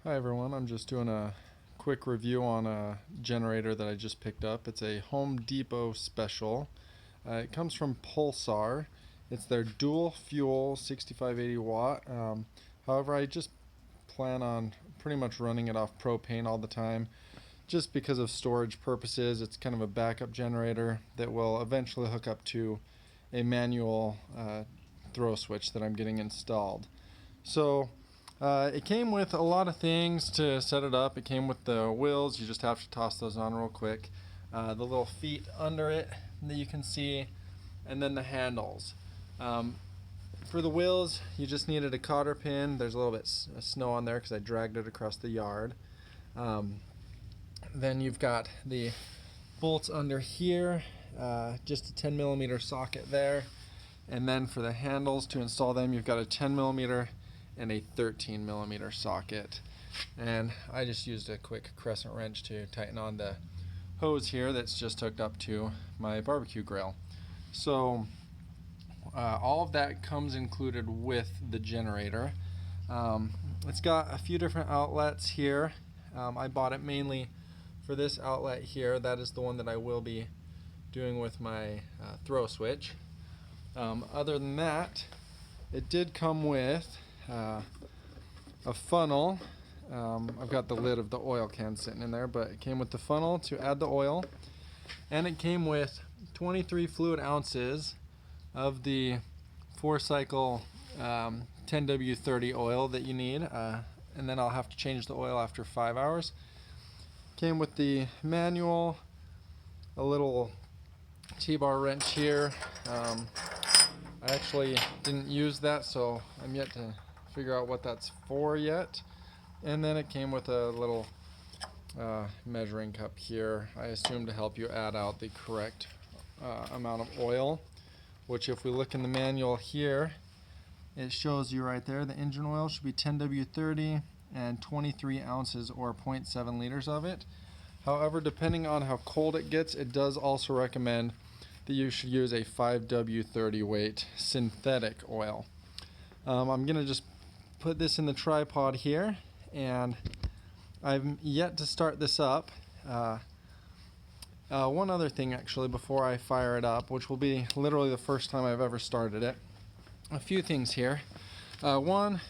Hi everyone, I'm just doing a quick review on a generator that I just picked up. It's a Home Depot special. It comes from Pulsar. It's their dual fuel 6580 watt. However, I just plan on pretty much running it off propane all the time just because of storage purposes. It's kind of a backup generator that will eventually hook up to a manual throw switch that I'm getting installed. So it came with a lot of things to set it up. It came with the wheels. You just have to toss those on real quick. The little feet under it that you can see, and then the handles. For the wheels, you just needed a cotter pin. There's a little bit of snow on there because I dragged it across the yard. Then you've got the bolts under here, just a 10mm socket there. And then for the handles, to install them, you've got a 10mm and a 13mm socket. And I just used a quick crescent wrench to tighten on the hose here that's just hooked up to my barbecue grill. So all of that comes included with the generator. It's got a few different outlets here. I bought it mainly for this outlet here. That is the one that I will be doing with my throw switch. Other than that, it did come with a funnel. I've got the lid of the oil can sitting in there, but it came with the funnel to add the oil, and it came with 23 fluid ounces of the 4-cycle 10W30 oil that you need, and then I'll have to change the oil after 5 hours. Came with the manual, a little T-bar wrench here. I actually didn't use that, so I'm yet to figure out what that's for yet. And then it came with a little measuring cup here, I assume to help you add out the correct amount of oil, which if we look in the manual here, it shows you right there the engine oil should be 10W30 and 23 ounces or 0.7 liters of it. However, depending on how cold it gets, it does also recommend that you should use a 5W30 weight synthetic oil. I'm going to just put this in the tripod here, and I've yet to start this up. One other thing actually before I fire it up, which will be literally the first time I've ever started it. A few things here. One,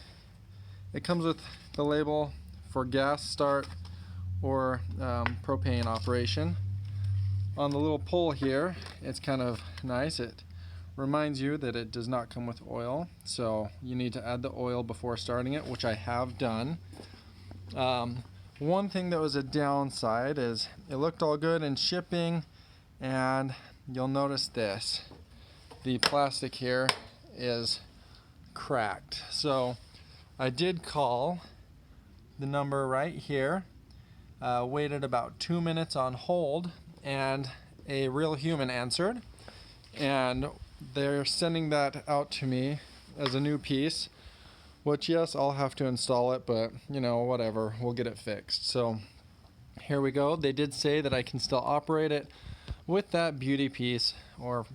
it comes with the label for gas start or propane operation. On the little pull here, it's kind of nice. It reminds you that it does not come with oil, so you need to add the oil before starting it, which I have done. One thing that was a downside is it looked all good in shipping, and you'll notice this. The plastic here is cracked. So I did call the number right here, waited about 2 minutes on hold, and a real human answered, and they're sending that out to me as a new piece, which yes, I'll have to install it, but you know, whatever, we'll get it fixed. So here we go. They did say that I can still operate it with that beauty piece or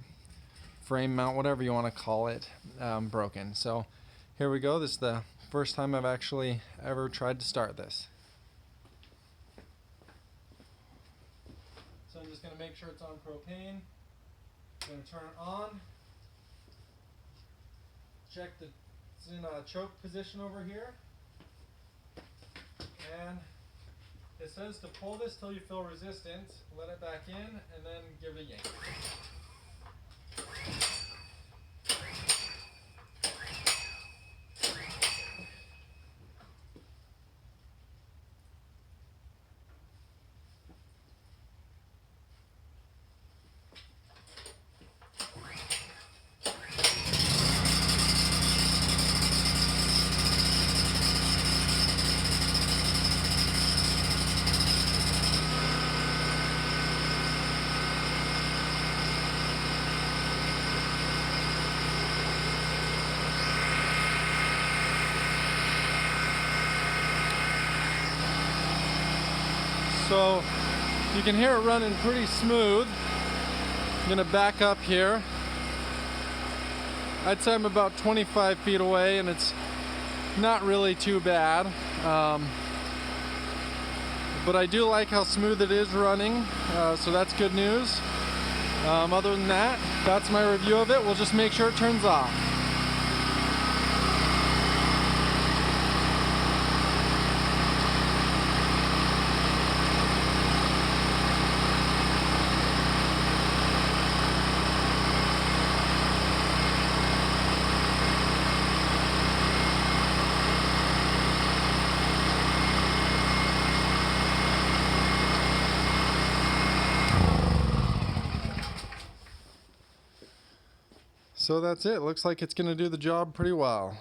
frame mount, whatever you want to call it, broken. So here we go. This is the first time I've actually ever tried to start this. So I'm just going to make sure it's on propane. I'm going to turn it on. Check that it's in a choke position over here. And it says to pull this till you feel resistance, let it back in, and then give it a yank. So you can hear it running pretty smooth. I'm gonna back up here. I'd say I'm about 25 feet away, and it's not really too bad. but I do like how smooth it is running, so that's good news. Other than that, that's my review of it. We'll just make sure it turns off. So that's it. Looks like it's going to do the job pretty well.